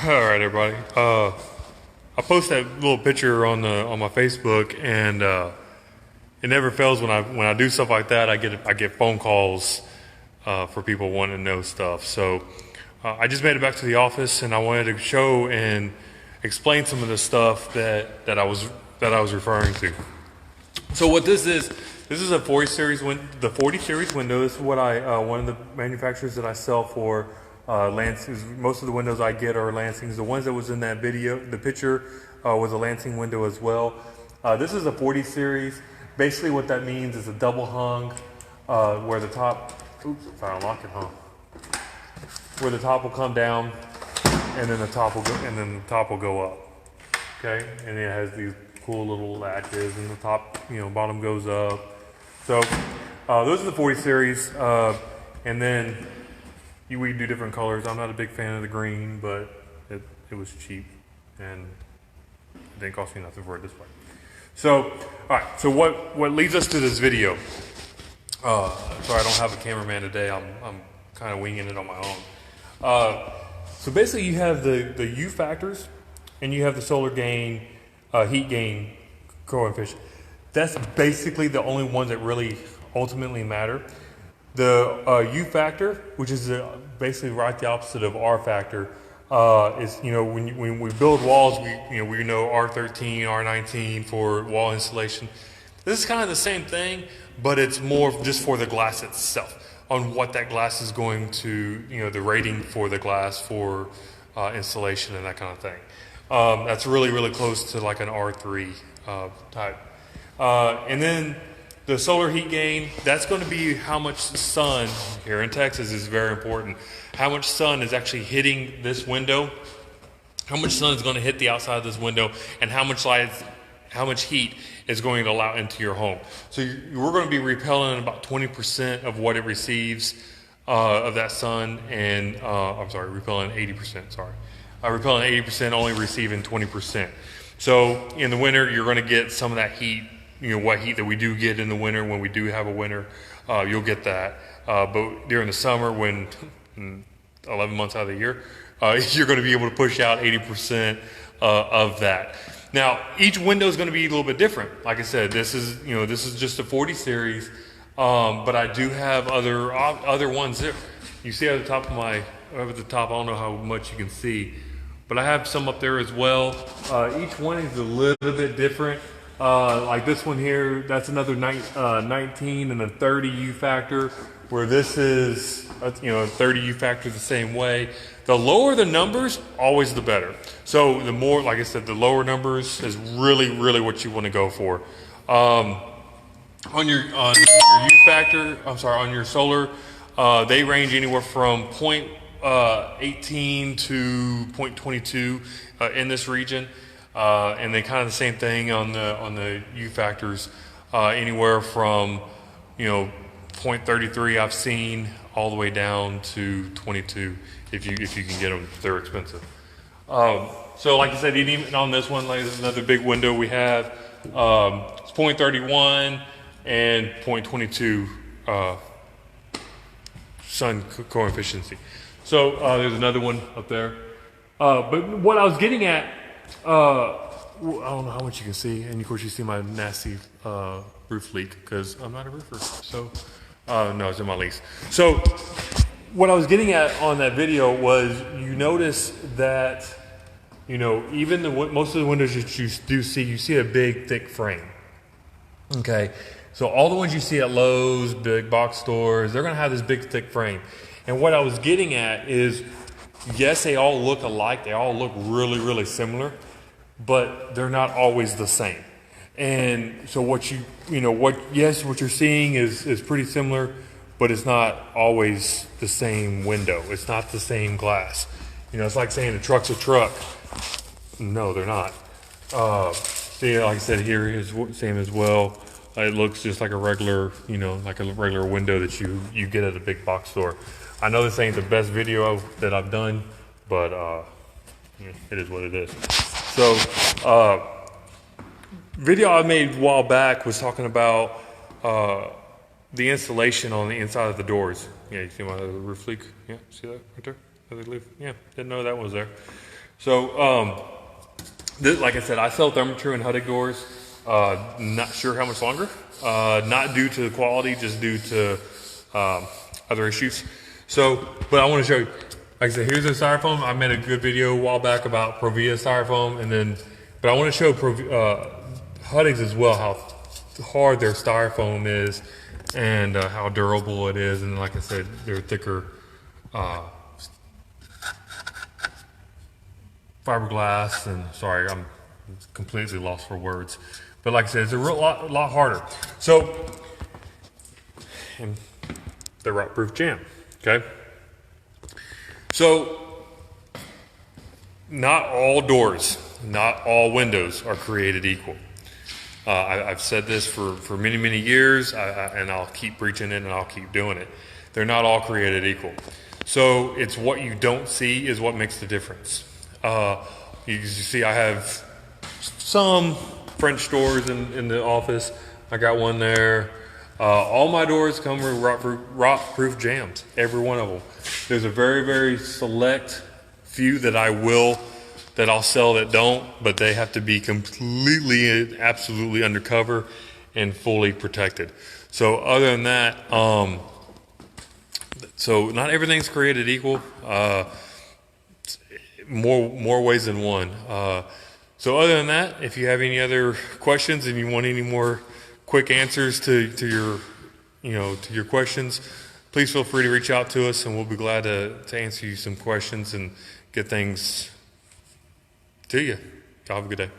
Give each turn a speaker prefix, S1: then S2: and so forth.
S1: All right, everybody. I post that little picture on my Facebook, and it never fails when I do stuff like that. I get phone calls for people wanting to know stuff. So I just made it back to the office, and I wanted to show and explain some of the stuff that I was referring to. So what this is a 40 series the 40 series window. This is what one of the manufacturers that I sell for. Lansing's. Most of the windows I get are Lansing's. The ones that was in that video, the picture, was a Lansing window as well. This is a 40 series. Basically what that means is a double hung, where the top, oops, if I unlock it, where the top will come down, and then the top will go up. Okay, and it has these cool little latches, and the top, bottom goes up. So those are the 40 series, and then we do different colors. I'm not a big fan of the green, but it was cheap and it didn't cost me nothing for it this way. So, all right. So what leads us to this video? Sorry, I don't have a cameraman today. I'm kind of winging it on my own. So basically, you have the U factors, and you have the solar gain, heat gain coefficient. That's basically the only ones that really ultimately matter. The U factor, which is basically right the opposite of R factor, is when we build walls, we know R13, R19 for wall insulation. This is kind of the same thing, but it's more just for the glass itself, on what that glass is going to, the rating for the glass for insulation and that kind of thing. That's really, really close to like an R3 type. And then the solar heat gain, that's going to be how much sun, here in Texas is very important, how much sun is actually hitting this window, how much sun is going to hit the outside of this window, and how much heat is going to allow into your home. So we're going to be repelling about 20% of what it receives of that sun, and repelling 80%, repelling 80%, only receiving 20%. So in the winter, you're going to get some of that heat, what heat that we do get in the winter when we do have a winter, you'll get that. But during the summer, when 11 months out of the year, you're going to be able to push out 80% of that. Now, each window is going to be a little bit different. Like I said, this is just a 40 series, but I do have other ones there. You see at the top I don't know how much you can see, but I have some up there as well. Each one is a little bit different. Like this one here, that's another 19 and a 30 U factor, where this is, 30 U factor the same way. The lower the numbers, always the better. So the more, like I said, the lower numbers is really, really what you want to go for. On your U factor, on your solar, they range anywhere from 0.18 to 0.22 in this region. And they kind of the same thing on the U factors, anywhere from 0.33 I've seen all the way down to 22 if you can get them. They're expensive. So like I said, even on this one, like another big window we have, it's 0.31 and 0.22 sun coefficient. So there's another one up there. But what I was getting at, I don't know how much you can see, and of course you see my nasty roof leak because I'm not a roofer. So no, it's in my lease. So what I was getting at on that video was, you notice that even most of the windows that you do see, you see a big thick frame. Okay, so all the ones you see at Lowe's, big box stores, they're going to have this big thick frame. And what I was getting at is, yes, they all look alike. They all look really, really similar, but they're not always the same. And so what you're seeing is pretty similar, but it's not always the same window. It's not the same glass. It's like saying a truck's a truck. No, they're not. See, like I said, here is same as well. It looks just like a regular, like a regular window that you get at a big box store. I know this ain't the best video that I've done, but it is what it is. So, video I made a while back was talking about the insulation on the inside of the doors. Yeah, you see my roof leak? Yeah, see that right there? Yeah, didn't know that was there. So, like I said, I sell Therma-Tru and Huttig doors. Not sure how much longer. Not due to the quality, just due to other issues. So, but I want to show you. Like I said, here's the styrofoam. I made a good video a while back about Provia styrofoam, but I want to show Huttig's as well, how hard their styrofoam is and how durable it is. And like I said, they're thicker fiberglass. And sorry, I'm completely lost for words. But like I said, it's a lot harder. So, and the rot-proof jamb. Okay. So, not all doors, not all windows are created equal. I've said this for many, many years, and I'll keep preaching it and I'll keep doing it. They're not all created equal. So it's what you don't see is what makes the difference. You see, I have some French doors in the office. I got one there. All my doors come with rot-proof jambs, every one of them. There's a very, very select few that I'll sell that don't, but they have to be completely, absolutely undercover and fully protected. So other than that, so not everything's created equal. More ways than one. So other than that, if you have any other questions and you want any more quick answers to your questions, please feel free to reach out to us, and we'll be glad to answer you some questions and get things to you. Y'all have a good day.